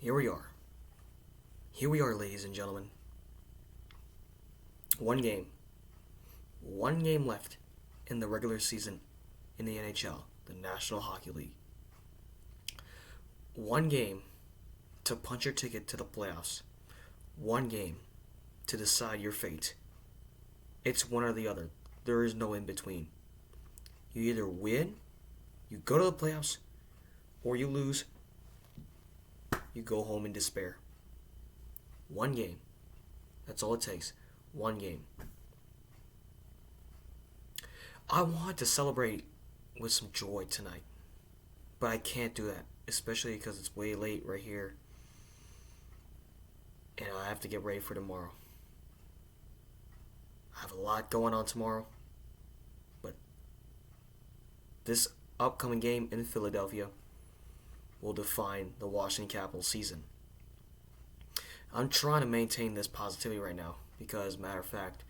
Here we are. Here we are, ladies and gentlemen. One game. One game left in the regular season in the NHL, the National Hockey League. One game to punch your ticket to the playoffs. One game to decide your fate. It's one or the other. There is no in between. You either win, you go to the playoffs, or you lose, you go home in despair. One game. That's all it takes. One game. I want to celebrate with some joy tonight, but I can't do that, especially because it's way late right here, and I have to get ready for tomorrow. I have a lot going on tomorrow, but this upcoming game in Philadelphia will define the Washington Capitals season. I'm trying to maintain this positivity right now because, matter of fact,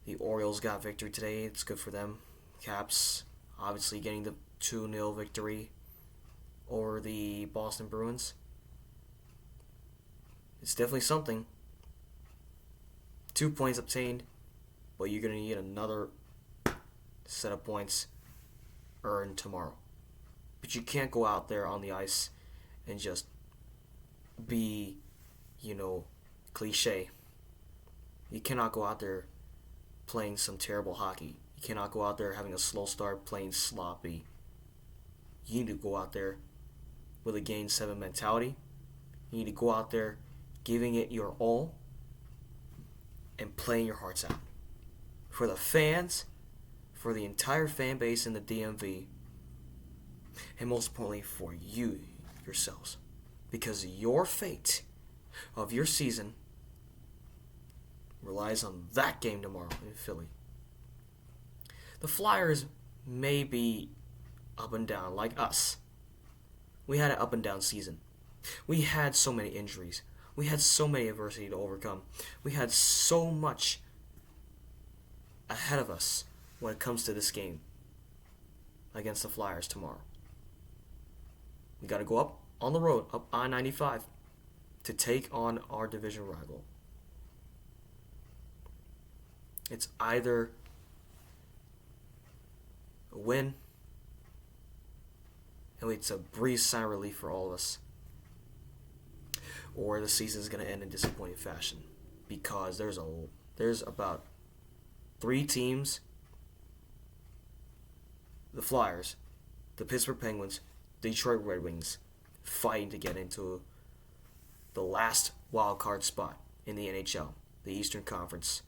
the Orioles got victory today. It's good for them. Caps obviously getting the 2-0 victory over the Boston Bruins. It's definitely something. 2 points obtained, but you're going to need another set of points earned tomorrow. But you can't go out there on the ice and just be, cliche. You cannot go out there playing some terrible hockey. You cannot go out there having a slow start playing sloppy. You need to go out there with a Game 7 mentality. You need to go out there giving it your all and playing your hearts out. For the fans, for the entire fan base in the DMV, and most importantly for you yourselves. Because your fate of your season relies on that game tomorrow in Philly. The Flyers may be up and down like us. We had an up and down season. We had so many injuries. We had so many adversity to overcome. We had so much ahead of us when it comes to this game against the Flyers tomorrow. We got to go up on the road, up I-95, to take on our division rival. It's either a win, and it's a breeze sigh of relief for all of us, or the season is going to end in disappointing fashion, because there's about 3 teams: the Flyers, the Pittsburgh Penguins, Detroit Red Wings, fighting to get into the last wild card spot in the NHL, the Eastern Conference.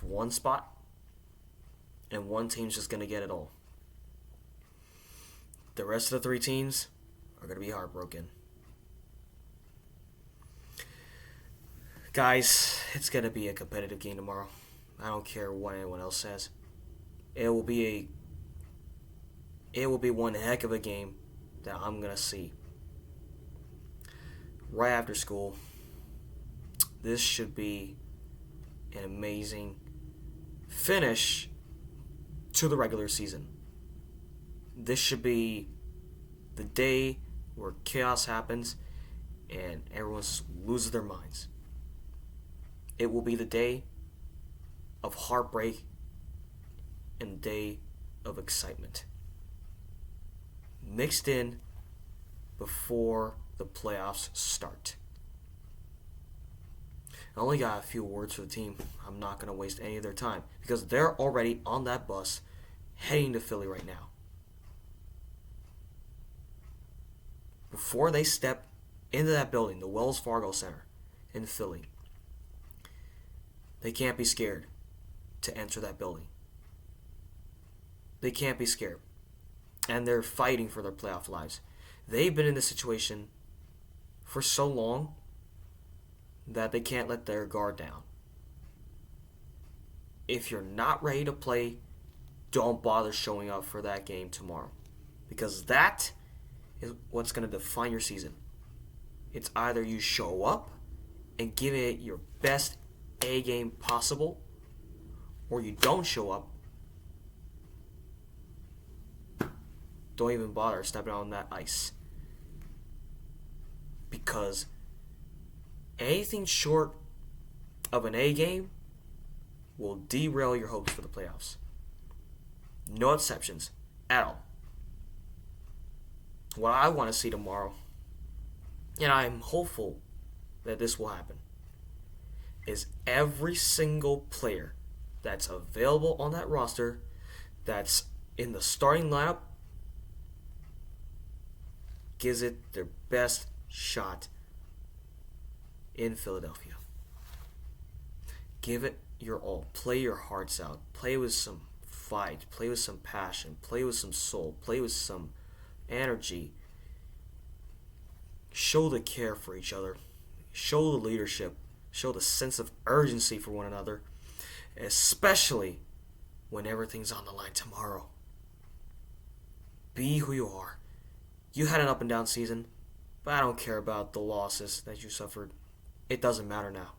One spot, and one team's just going to get it all. The rest of the 3 teams are going to be heartbroken. Guys, it's going to be a competitive game tomorrow. I don't care what anyone else says. It will be one heck of a game that I'm going to see. Right after school, this should be an amazing finish to the regular season. This should be the day where chaos happens and everyone loses their minds. It will be the day of heartbreak and the day of excitement, mixed in before the playoffs start. I only got a few words for the team. I'm not going to waste any of their time because they're already on that bus heading to Philly right now. Before they step into that building, the Wells Fargo Center in Philly, they can't be scared to enter that building. They can't be scared. And they're fighting for their playoff lives. They've been in this situation for so long that they can't let their guard down. If you're not ready to play, don't bother showing up for that game tomorrow. Because that is what's going to define your season. It's either you show up and give it your best A game possible, or you don't show up. Don't even bother stepping on that ice. because anything short of an A game will derail your hopes for the playoffs. No exceptions at all. What I want to see tomorrow, and I'm hopeful that this will happen, is every single player that's available on that roster, that's in the starting lineup, gives it their best shot in Philadelphia. Give it your all. Play your hearts out. Play with some fight. Play with some passion. Play with some soul. Play with some energy. Show the care for each other. Show the leadership. Show the sense of urgency for one another. Especially when everything's on the line tomorrow. Be who you are. You had an up and down season, but I don't care about the losses that you suffered. It doesn't matter now.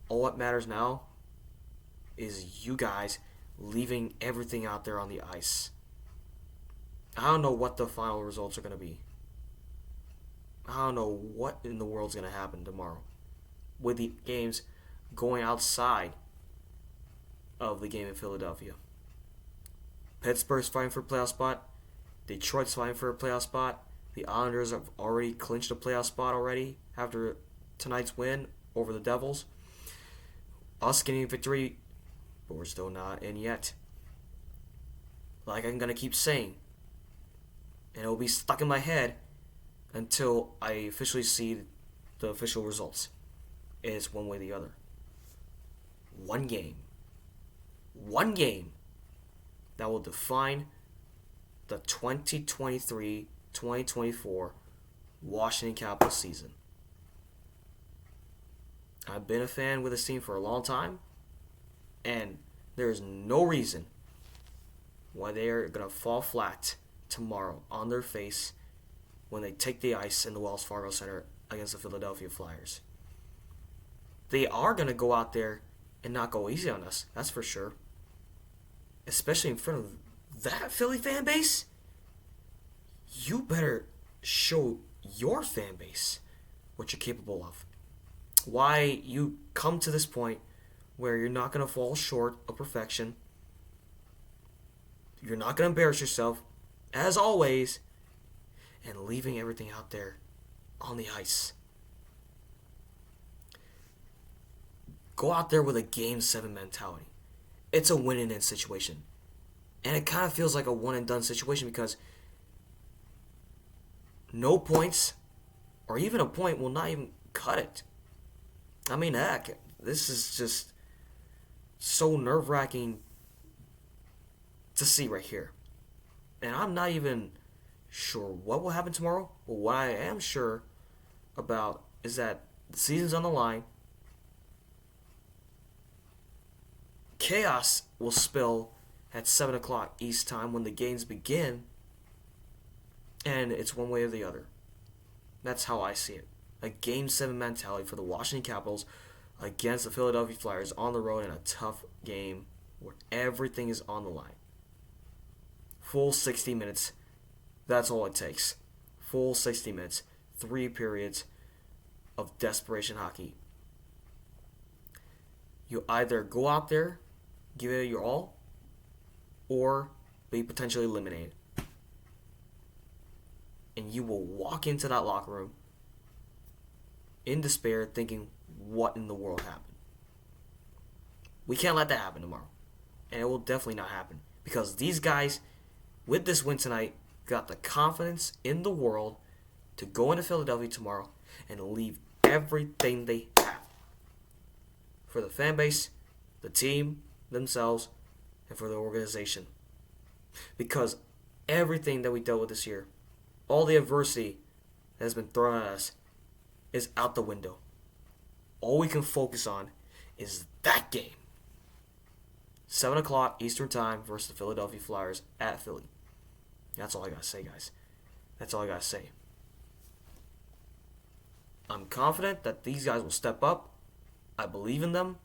All that matters now is you guys leaving everything out there on the ice. I don't know what the final results are going to be. I don't know what in the world's going to happen tomorrow with the games going outside of the game in Philadelphia. Pittsburgh's fighting for a playoff spot. Detroit's fighting for a playoff spot. The Islanders have already clinched a playoff spot already after tonight's win over the Devils. Us getting a victory, but we're still not in yet. Like I'm going to keep saying, and it will be stuck in my head until I officially see the official results. It's one way or the other. One game that will define the 2023-2024 Washington Capitals season. I've been a fan with this team for a long time, and there is no reason why they are going to fall flat tomorrow on their face when they take the ice in the Wells Fargo Center against the Philadelphia Flyers. They are going to go out there and not go easy on us, that's for sure. Especially in front of that Philly fan base. You better show your fan base what you're capable of. Why you come to this point where you're not going to fall short of perfection. You're not going to embarrass yourself, as always, and leaving everything out there on the ice. Go out there with a Game 7 mentality. It's a win-and-end situation. And it kind of feels like a one-and-done situation because no points or even a point will not even cut it. I mean, heck, this is just so nerve-wracking to see right here. And I'm not even sure what will happen tomorrow. But what I am sure about is that the season's on the line. Chaos will spill at 7 o'clock East time when the games begin. And it's one way or the other. That's how I see it. A Game 7 mentality for the Washington Capitals against the Philadelphia Flyers on the road in a tough game where everything is on the line. Full 60 minutes. That's all it takes. Full 60 minutes. 3 periods of desperation hockey. You either go out there, give it your all, or be potentially eliminated. And you will walk into that locker room in despair thinking, what in the world happened? We can't let that happen tomorrow. And it will definitely not happen. Because these guys, with this win tonight, got the confidence in the world to go into Philadelphia tomorrow and leave everything they have. For the fan base, the team, themselves, and for the organization. Because everything that we dealt with this year, all the adversity that has been thrown at us, is out the window. All we can focus on is that game. 7 o'clock Eastern Time versus the Philadelphia Flyers at Philly. That's all I gotta say, guys. That's all I gotta say. I'm confident that these guys will step up. I believe in them.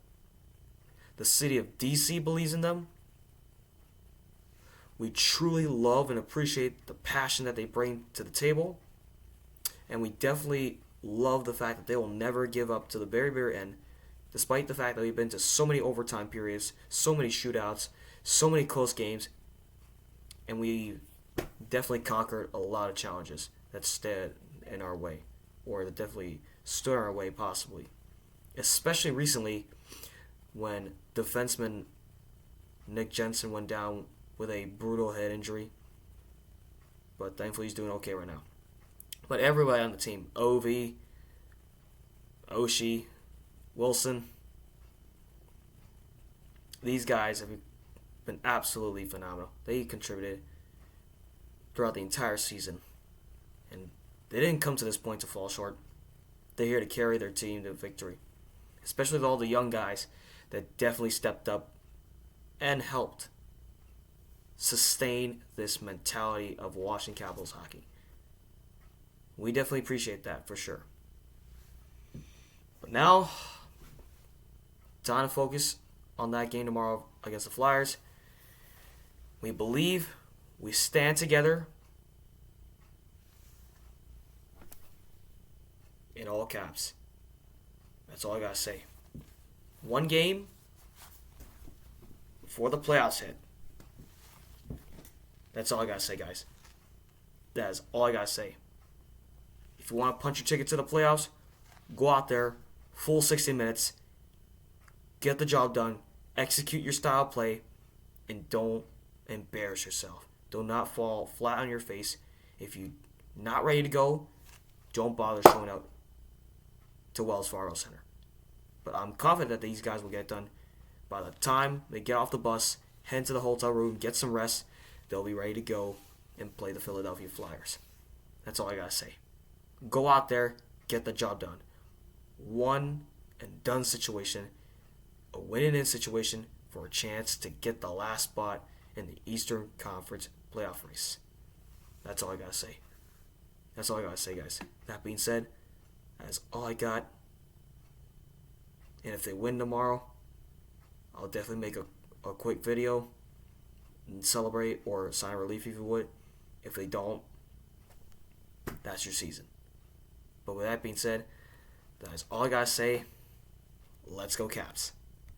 The city of DC believes in them. We truly love and appreciate the passion that they bring to the table. And we definitely love the fact that they will never give up to the very, very end, despite the fact that we've been to so many overtime periods, so many shootouts, so many close games, and we definitely conquered a lot of challenges that stood in our way, or that definitely stood in our way possibly. Especially recently when defenseman Nick Jensen went down with a brutal head injury. But thankfully he's doing okay right now. But everybody on the team, Ovi, Oshie, Wilson, these guys have been absolutely phenomenal. They contributed throughout the entire season. And they didn't come to this point to fall short. They're here to carry their team to victory. Especially with all the young guys that definitely stepped up and helped sustain this mentality of Washington Capitals hockey. We definitely appreciate that for sure. But now, time to focus on that game tomorrow against the Flyers. We believe, we stand together, in all caps. That's all I gotta say. One game before the playoffs hit. That's all I gotta say, guys. That is all I gotta say. If you want to punch your ticket to the playoffs, go out there, full 60 minutes, get the job done, execute your style of play, and don't embarrass yourself. Do not fall flat on your face. If you're not ready to go, don't bother showing up to Wells Fargo Center. But I'm confident that these guys will get it done. By the time they get off the bus, head to the hotel room, get some rest, they'll be ready to go and play the Philadelphia Flyers. That's all I gotta say. Go out there, get the job done. One and done situation, a win-and-in situation for a chance to get the last spot in the Eastern Conference playoff race. That's all I gotta say. That's all I gotta say, guys. That being said, that's all I got. And if they win tomorrow, I'll definitely make a quick video and celebrate or sign relief if you would. If they don't, that's your season. But with that being said, that is all I gotta say. Let's go Caps.